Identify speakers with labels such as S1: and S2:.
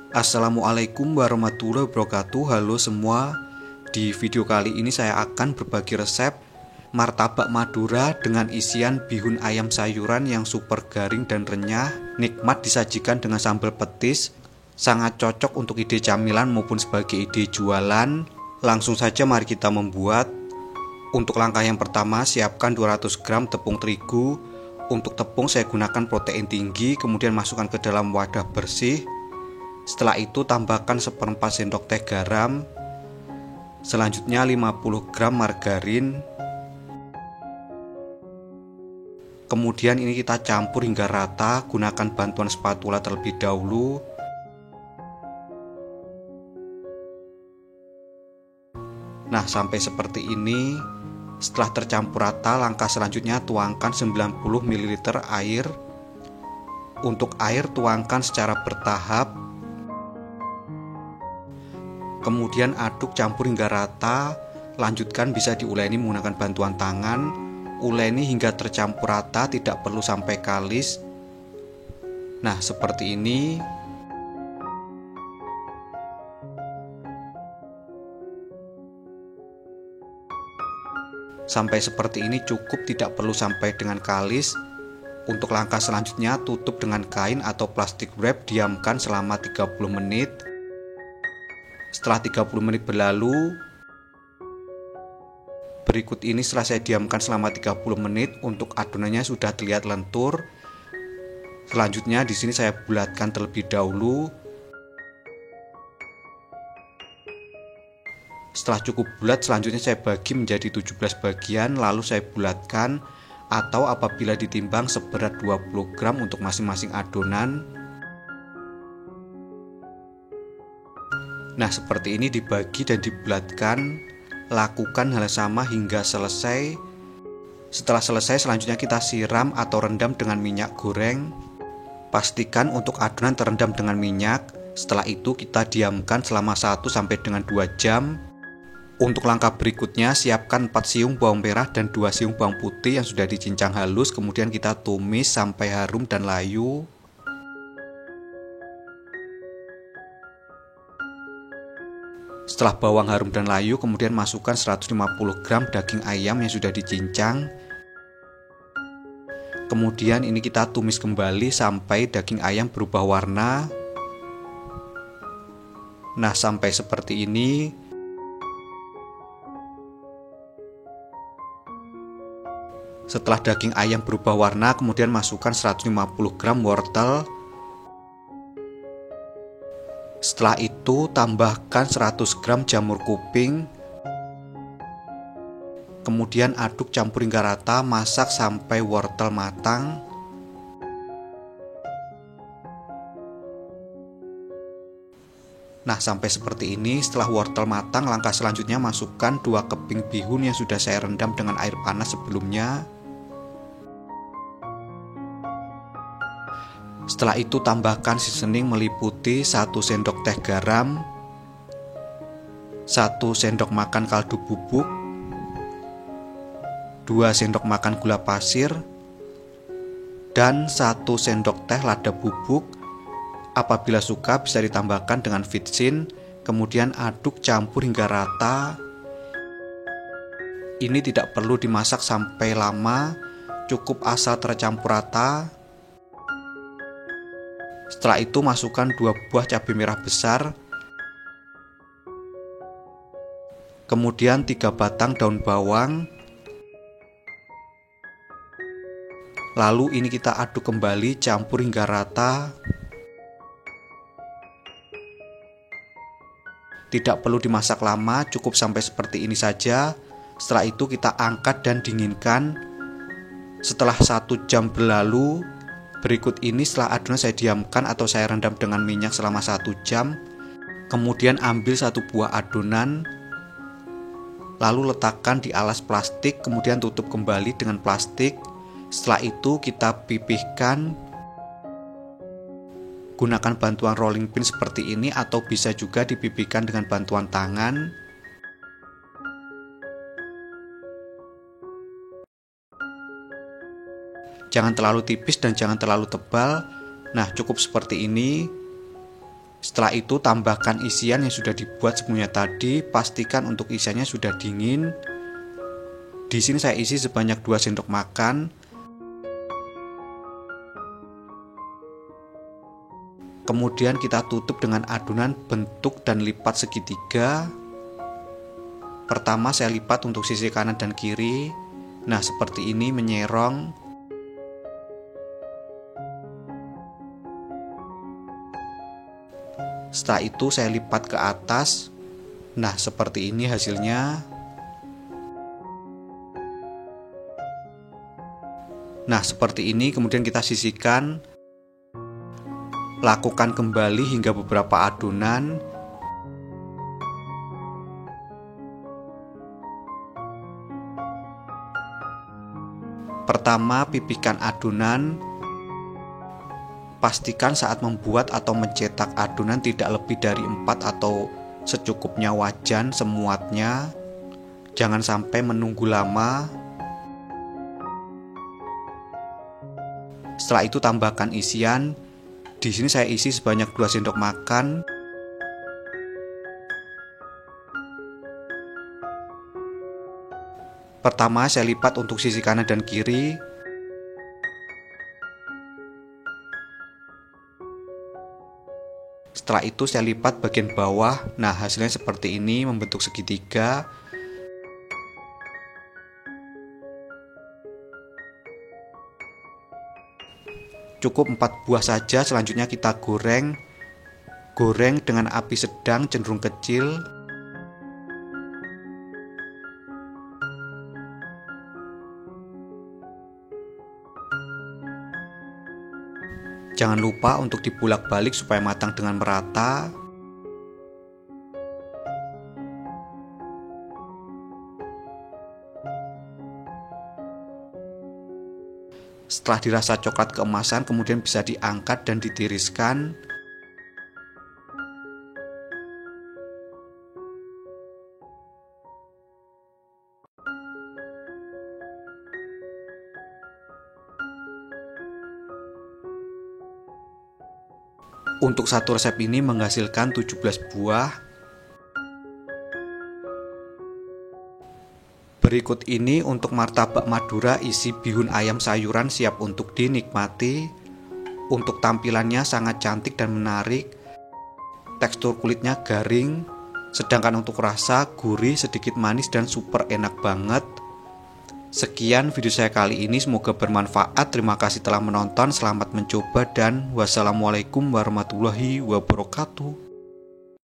S1: Assalamualaikum warahmatullahi wabarakatuh. Halo semua. Di video kali ini saya akan berbagi resep martabak Madura dengan isian bihun ayam sayuran yang super garing dan renyah. Nikmat disajikan dengan sambal petis. Sangat cocok untuk ide camilan maupun sebagai ide jualan. Langsung saja mari kita membuat. Untuk langkah yang pertama, siapkan 200 gram tepung terigu. Untuk tepung saya gunakan protein tinggi, kemudian masukkan ke dalam wadah bersih. Setelah itu tambahkan 1/4 sendok teh garam. Selanjutnya 50 gram margarin. Kemudian ini kita campur hingga rata, gunakan bantuan spatula terlebih dahulu. Nah, sampai seperti ini. Setelah tercampur rata, langkah selanjutnya tuangkan 90 ml air. Untuk air tuangkan secara bertahap. Kemudian aduk campur hingga rata. Lanjutkan bisa diuleni menggunakan bantuan tangan. Uleni hingga tercampur rata, tidak perlu sampai kalis. Nah, seperti ini. Sampai seperti ini cukup, tidak perlu sampai dengan kalis. Untuk langkah selanjutnya, tutup dengan kain atau plastik wrap, diamkan selama 30 menit. Setelah 30 menit berlalu, berikut ini setelah saya diamkan selama 30 menit, untuk adonannya sudah terlihat lentur. Selanjutnya di sini saya bulatkan terlebih dahulu. Setelah cukup bulat, selanjutnya saya bagi menjadi 17 bagian, lalu saya bulatkan, atau apabila ditimbang seberat 20 gram untuk masing-masing adonan. Nah, seperti ini dibagi dan dibulatkan. Lakukan hal sama hingga selesai. Setelah selesai, selanjutnya kita siram atau rendam dengan minyak goreng. Pastikan untuk adonan terendam dengan minyak. Setelah itu kita diamkan selama 1 sampai dengan 2 jam. Untuk langkah berikutnya, siapkan 4 siung bawang merah dan 2 siung bawang putih yang sudah dicincang halus. Kemudian kita tumis sampai harum dan layu. Setelah bawang harum dan layu, kemudian masukkan 150 gram daging ayam yang sudah dicincang. Kemudian ini kita tumis kembali sampai daging ayam berubah warna. Nah, sampai seperti ini. Setelah daging ayam berubah warna, kemudian masukkan 150 gram wortel. Setelah itu tambahkan 100 gram jamur kuping. Kemudian aduk campur hingga rata, masak sampai wortel matang. Nah, sampai seperti ini. Setelah wortel matang, langkah selanjutnya masukkan 2 keping bihun yang sudah saya rendam dengan air panas sebelumnya. Setelah itu tambahkan seasoning meliputi 1 sendok teh garam, 1 sendok makan kaldu bubuk, 2 sendok makan gula pasir, dan 1 sendok teh lada bubuk. Apabila suka bisa ditambahkan dengan vitsin. Kemudian aduk campur hingga rata. Ini tidak perlu dimasak sampai lama, cukup asal tercampur rata. Setelah itu masukkan 2 buah cabai merah besar, kemudian 3 batang daun bawang. Lalu ini kita aduk kembali, campur hingga rata. Tidak perlu dimasak lama, cukup sampai seperti ini saja. Setelah itu kita angkat dan dinginkan. Setelah 1 jam berlalu, berikut ini setelah adonan saya diamkan atau saya rendam dengan minyak selama 1 jam. Kemudian ambil 1 buah adonan, lalu letakkan di alas plastik, kemudian tutup kembali dengan plastik. Setelah itu kita pipihkan. Gunakan bantuan rolling pin seperti ini, atau bisa juga dipipihkan dengan bantuan tangan. Jangan terlalu tipis dan jangan terlalu tebal. Nah, cukup seperti ini. Setelah itu tambahkan isian yang sudah dibuat sebelumnya tadi, pastikan untuk isiannya sudah dingin. Di sini saya isi sebanyak 2 sendok makan. Kemudian kita tutup dengan adonan bentuk dan lipat segitiga. Pertama saya lipat untuk sisi kanan dan kiri. Nah, seperti ini menyerong. Setelah itu saya lipat ke atas. Nah, seperti ini hasilnya. Nah, seperti ini kemudian kita sisihkan. Lakukan kembali hingga beberapa adonan. Pertama, pipihkan adonan. Pastikan saat membuat atau mencetak adonan tidak lebih dari 4 atau secukupnya wajan semuatnya. Jangan sampai menunggu lama. Setelah itu tambahkan isian. Di sini saya isi sebanyak 2 sendok makan. Pertama saya lipat untuk sisi kanan dan kiri. Setelah itu saya lipat bagian bawah. Nah, hasilnya seperti ini, membentuk segitiga. Cukup 4 buah saja. Selanjutnya kita goreng. Goreng dengan api sedang cenderung kecil. Jangan lupa untuk dibulak-balik supaya matang dengan merata. Setelah dirasa coklat keemasan, kemudian bisa diangkat dan ditiriskan. Untuk satu resep ini menghasilkan 17 buah. Berikut ini untuk martabak Madura isi bihun ayam sayuran siap untuk dinikmati. Untuk tampilannya sangat cantik dan menarik. Tekstur kulitnya garing, sedangkan untuk rasa gurih, sedikit manis dan super enak banget. Sekian video saya kali ini, semoga bermanfaat. Terima kasih telah menonton, selamat mencoba dan wassalamualaikum warahmatullahi wabarakatuh.